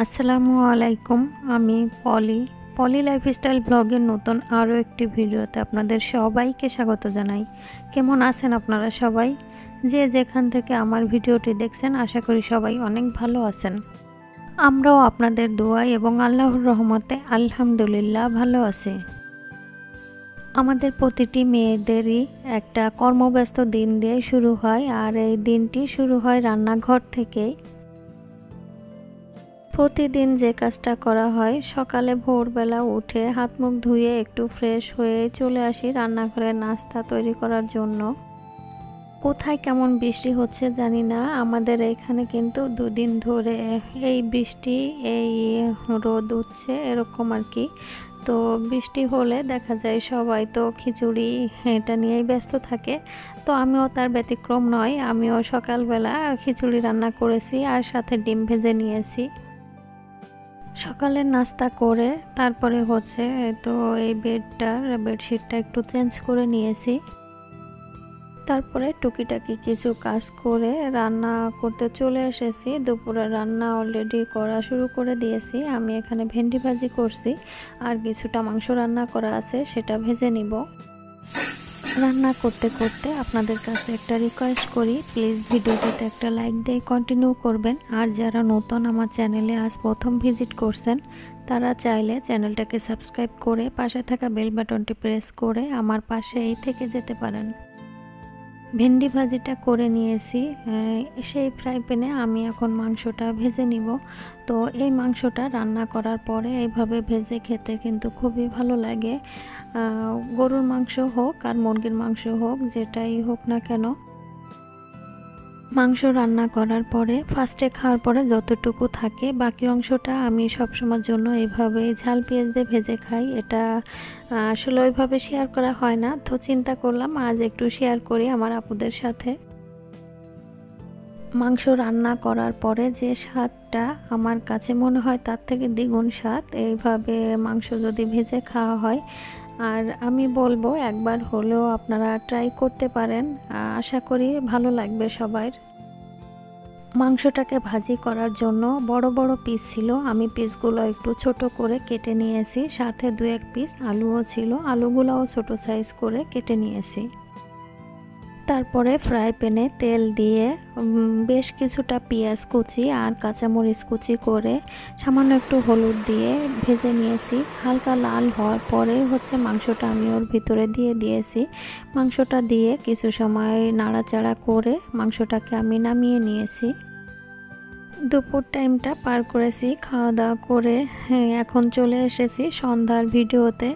আসসালামু আলাইকুম। আমি পলি লাইফস্টাইল ব্লগের নতুন আরও একটি ভিডিওতে আপনাদের সবাইকে স্বাগত জানাই। কেমন আছেন আপনারা সবাই? যে যেখান থেকে আমার ভিডিওটি দেখছেন আশা করি সবাই অনেক ভালো আছেন। আমরাও আপনাদের দোয়া এবং আল্লাহর রহমতে আলহামদুলিল্লাহ ভালো আছি। আমাদের প্রতিটি মেয়েদেরই একটা কর্মব্যস্ত দিন দিয়ে শুরু হয়, আর এই দিনটি শুরু হয় রান্নাঘর থেকেই। প্রতিদিন যে কাজটা করা হয়, সকালে ভোরবেলা উঠে হাত মুখ ধুয়ে একটু ফ্রেশ হয়ে চলে আসি রান্নাঘরে নাস্তা তৈরি করার জন্য। কোথায় কেমন বৃষ্টি হচ্ছে জানি না, আমাদের এখানে কিন্তু দুদিন ধরে এই বৃষ্টি এই রোদ উঠছে এরকম আর কি। তো বৃষ্টি হলে দেখা যায় সবাই তো খিচুড়ি এটা নিয়েই ব্যস্ত থাকে, তো আমিও তার ব্যতিক্রম নয়। আমিও সকালবেলা খিচুড়ি রান্না করেছি আর সাথে ডিম ভেজে নিয়েছি। সকালের নাস্তা করে তারপরে তো এই বেডশিটটা একটু চেঞ্জ করে নিয়েছি। তারপরে টুকিটাকি কিছু কাজ করে রান্না করতে চলে এসেছি। দুপুরে রান্না অলরেডি করা শুরু করে দিয়েছি। আমি এখানে ভেন্ডি ভাজি করছি, আর কিছুটা মাংস রান্না করা আছে, সেটা ভেজে নিব। রান্না করতে করতে আপনাদের কাছে একটা রিকোয়েস্ট করি, প্লিজ ভিডিওটিতে একটা লাইক দিয়ে কন্টিনিউ করবেন। আর যারা নতুন আমার চ্যানেলে আজ প্রথম ভিজিট করছেন, তারা চাইলে চ্যানেলটাকে সাবস্ক্রাইব করে পাশে থাকা বেল বাটনটি প্রেস করে আমার পাশেই থেকে যেতে পারেন। ভেন্ডি ভাজিটা করে নিয়েছি। সেই ফ্রাই প্যানে আমি এখন মাংসটা ভেজে নিব। তো এই মাংসটা রান্না করার পরে এইভাবে ভেজে খেতে কিন্তু খুবই ভালো লাগে। গরুর মাংস হোক আর মুরগির মাংস হোক, যেটাই হোক না কেন, মাংস রান্না করার পরে ফার্স্টে খাওয়ার পরে যতটুকু থাকে বাকি অংশটা আমি সবসময়ের জন্য এইভাবে ঝাল পেঁয়াজ দিয়ে ভেজে খাই। এটা আসলে ওইভাবে শেয়ার করা হয় না, তো চিন্তা করলাম আজ একটু শেয়ার করি আমার আপুদের সাথে। মাংস রান্না করার পরে যে স্বাদটা আমার কাছে মনে হয় তার থেকে দ্বিগুণ স্বাদ এইভাবে মাংস যদি ভেজে খাওয়া হয়। আর আমি বলবো একবার হলেও আপনারা ট্রাই করতে পারেন, আশা করি ভালো লাগবে সবার। মাংসটাকে ভাজি করার জন্য বড় বড় পিস ছিল, আমি পিসগুলো একটু ছোট করে কেটে নিয়েছি। সাথে 2-1 পিস আলুও ছিল, আলুগুলোও ছোট সাইজ করে কেটে নিয়েছি। তারপরে ফ্রাই প্যানে তেল দিয়ে বেশ কিছুটা পেঁয়াজ কুচি আর কাঁচামরিচ কুচি করে সামান্য একটু হলুদ দিয়ে ভেজে নিয়েছি। হালকা লাল হওয়ার পরে মাংসটা আমি ওর ভিতরে দিয়ে দিয়েছি। মাংসটা দিয়ে কিছু সময় নাড়াচাড়া করে মাংসটাকে আমি নামিয়ে নিয়েছি। দুপুর টাইমটা পার করেছি খাওয়া দাওয়া করে। এখন চলে এসেছি সন্ধ্যার ভিডিওতে।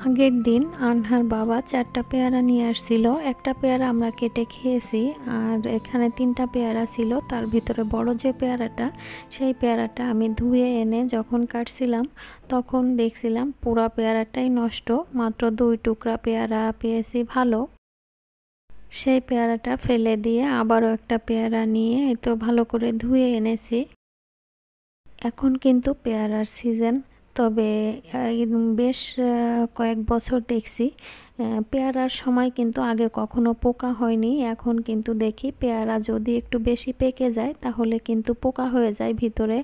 আগের দিন আনহার বাবা 4টা পেয়ারা নিয়ে আসছিল। একটা পেয়ারা আমরা কেটে খেয়েছি, আর এখানে 3টা পেয়ারা ছিল। তার ভিতরে বড় যে পেয়ারাটা, সেই পেয়ারাটা আমি ধুয়ে এনে যখন কাটছিলাম তখন দেখছিলাম পুরো পেয়ারাটাই নষ্ট, মাত্র 2 টুকরা পেয়ারা পেয়েছি ভালো। সেই পেয়ারাটা ফেলে দিয়ে আবারও একটা পেয়ারা নিয়ে তো ভালো করে ধুয়ে এনেছি। এখন কিন্তু পেয়ারার সিজন, তবে বেশ কয়েক বছর দেখছি পেয়ারার সময় কিন্তু আগে কখনো পোকা হয়নি। এখন কিন্তু দেখি পেয়ারা যদি একটু বেশি পেকে যায় তাহলে কিন্তু পোকা হয়ে যায় ভিতরে,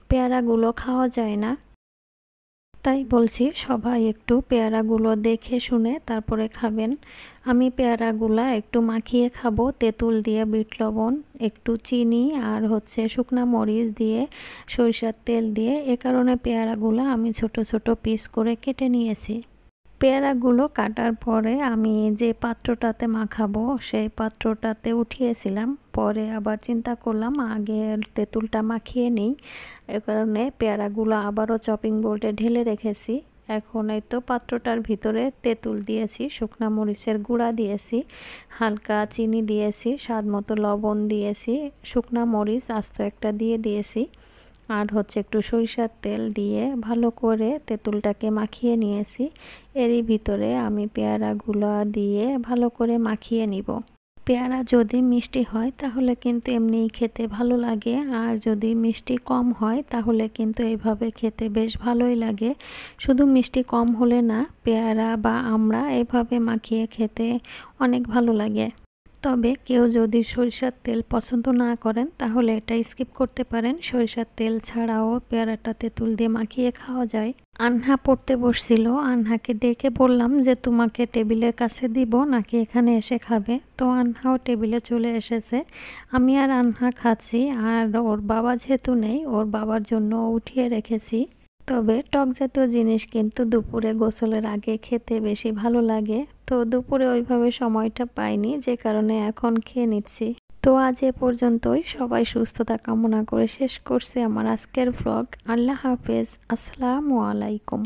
পেয়ারাগুলো খাওয়া যায় না। তাই বলছি সবাই একটু পেয়ারাগুলো দেখে শুনে তারপরে খাবেন। আমি পেয়ারাগুলা একটু মাখিয়ে খাবো তেঁতুল দিয়ে, বিট লবণ, একটু চিনি আর শুকনা মরিচ দিয়ে, সরিষার তেল দিয়ে। এ কারণে পেয়ারাগুলো আমি ছোট ছোট পিস করে কেটে নিয়েছি। পেয়ারাগুলো কাটার পরে আমি যে পাত্রটাতে মাখাবো সেই পাত্রটাতে উঠিয়েছিলাম। পরে আবার চিন্তা করলাম আগে তেঁতুলটা মাখিয়ে নিই, এ কারণে পেয়ারাগুলো আবারও চপিং বোর্ডে ঢেলে রেখেছি। এখন এই তো পাত্রটার ভিতরে তেঁতুল দিয়েছি, শুকনা মরিচের গুঁড়া দিয়েছি, হালকা চিনি দিয়েছি, স্বাদ মতো লবণ দিয়েছি, শুকনা মরিচ আস্ত একটা দিয়ে দিয়েছি, আর একটু সরিষার তেল দিয়ে ভালো করে তেঁতুলটাকে মাখিয়ে নিয়েছি। এরই ভিতরে আমি পেয়ারাগুলো দিয়ে ভালো করে মাখিয়ে নিব। পেয়ারা যদি মিষ্টি হয় তাহলে কিন্তু এমনিই খেতে ভালো লাগে, আর যদি মিষ্টি কম হয় তাহলে কিন্তু এইভাবে খেতে বেশ ভালোই লাগে। শুধু মিষ্টি কম হলে না, পেয়ারা বা আমরা এইভাবে মাখিয়ে খেতে অনেক ভালো লাগে। তবে কেউ যদি সরিষার তেল পছন্দ না করেন তাহলে এটা স্কিপ করতে পারেন। সরিষার তেল ছাড়াও পেয়ারাটা তেঁতুল দিয়ে মাখিয়ে খাওয়া যায়। আনহা পড়তে বসছিল, আনহাকে ডেকে বললাম যে তোমাকে টেবিলের কাছে দিব নাকি এখানে এসে খাবে। তো আনহাও টেবিলে চলে এসেছে। আমি আর আনহা খাচ্ছি, আর ওর বাবা যেহেতু নেই ওর বাবার জন্য উঠিয়ে রেখেছি। তবে টক জাতীয় জিনিস কিন্তু দুপুরে গোসলের আগে খেতে বেশি ভালো লাগে। তো দুপুরে ওইভাবে সময়টা পাইনি, যে কারণে এখন খেয়ে নিচ্ছি। তো আজ এ পর্যন্তই, সবাই সুস্থতা কামনা করে শেষ করছি আমার আজকের ভ্লগ। আল্লাহ হাফেজ, আসসালামু আলাইকুম।